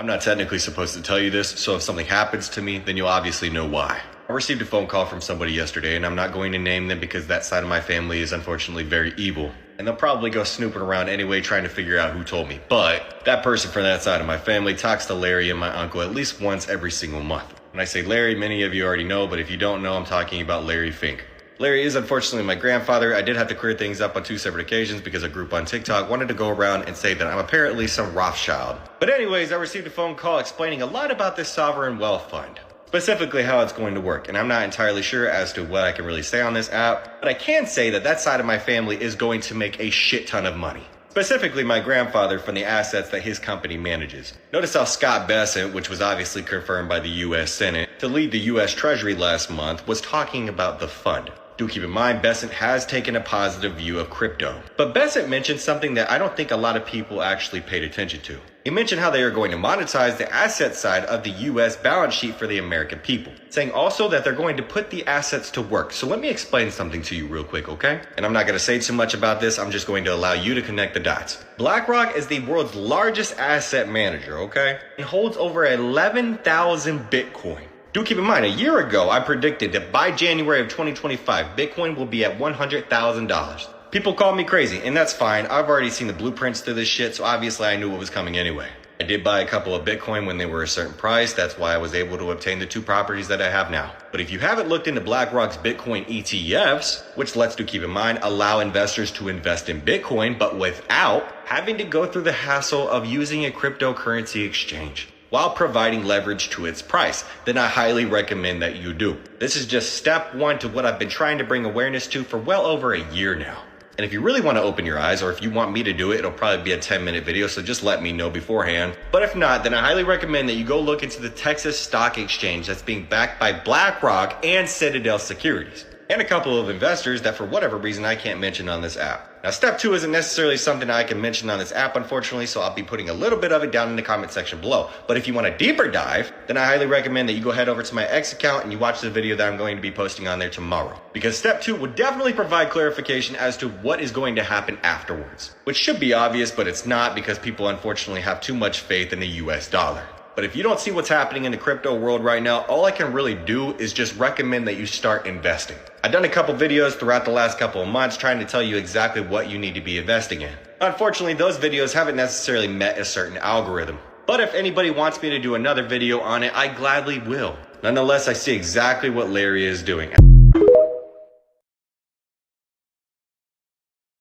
I'm not technically supposed to tell you this, so if something happens to me, then you'll obviously know why. I received a phone call from somebody yesterday, and I'm not going to name them because that side of my family is unfortunately very evil. And they'll probably go snooping around anyway trying to figure out who told me. But that person from that side of my family talks to Larry and my uncle at least once every single month. When I say Larry, many of you already know, but if you don't know, I'm talking about Larry Fink. Larry is unfortunately my grandfather. I did have to clear things up on 2 separate occasions because a group on TikTok wanted to go around and say that I'm apparently some Rothschild. But anyways, I received a phone call explaining a lot about this sovereign wealth fund. Specifically how it's going to work, and I'm not entirely sure as to what I can really say on this app, but I can say that that side of my family is going to make a shit ton of money. Specifically my grandfather from the assets that his company manages. Notice how Scott Bessent, which was obviously confirmed by the US Senate to lead the US Treasury last month, was talking about the fund. Do keep in mind, Bessent has taken a positive view of crypto. But Bessent mentioned something that I don't think a lot of people actually paid attention to. He mentioned how they are going to monetize the asset side of the US balance sheet for the American people, saying also that they're going to put the assets to work. So let me explain something to you real quick, okay? And I'm not going to say too much about this, I'm just going to allow you to connect the dots. BlackRock is the world's largest asset manager, okay? It holds over 11,000 Bitcoin. Do keep in mind, a year ago, I predicted that by January of 2025, Bitcoin will be at $100,000. People call me crazy, and that's fine. I've already seen the blueprints to this shit, so obviously I knew what was coming anyway. I did buy a couple of Bitcoin when they were a certain price. That's why I was able to obtain the 2 properties that I have now. But if you haven't looked into BlackRock's Bitcoin ETFs, which let's do keep in mind, allow investors to invest in Bitcoin, but without having to go through the hassle of using a cryptocurrency exchange, while providing leverage to its price, then I highly recommend that you do. This is just step 1 to what I've been trying to bring awareness to for well over a year now. And if you really want to open your eyes, or if you want me to do it, it'll probably be a 10-minute video, so just let me know beforehand. But if not, then I highly recommend that you go look into the Texas Stock Exchange that's being backed by BlackRock and Citadel Securities, and a couple of investors that for whatever reason I can't mention on this app. Now, step 2 isn't necessarily something I can mention on this app, unfortunately, so I'll be putting a little bit of it down in the comment section below. But if you want a deeper dive, then I highly recommend that you go head over to my X account and you watch the video that I'm going to be posting on there tomorrow. Because step 2 would definitely provide clarification as to what is going to happen afterwards. Which should be obvious, but it's not, because people unfortunately have too much faith in the US dollar. But if you don't see what's happening in the crypto world right now, all I can really do is just recommend that you start investing. I've done a couple videos throughout the last couple of months trying to tell you exactly what you need to be investing in. Unfortunately, those videos haven't necessarily met a certain algorithm. But if anybody wants me to do another video on it, I gladly will. Nonetheless, I see exactly what Larry is doing.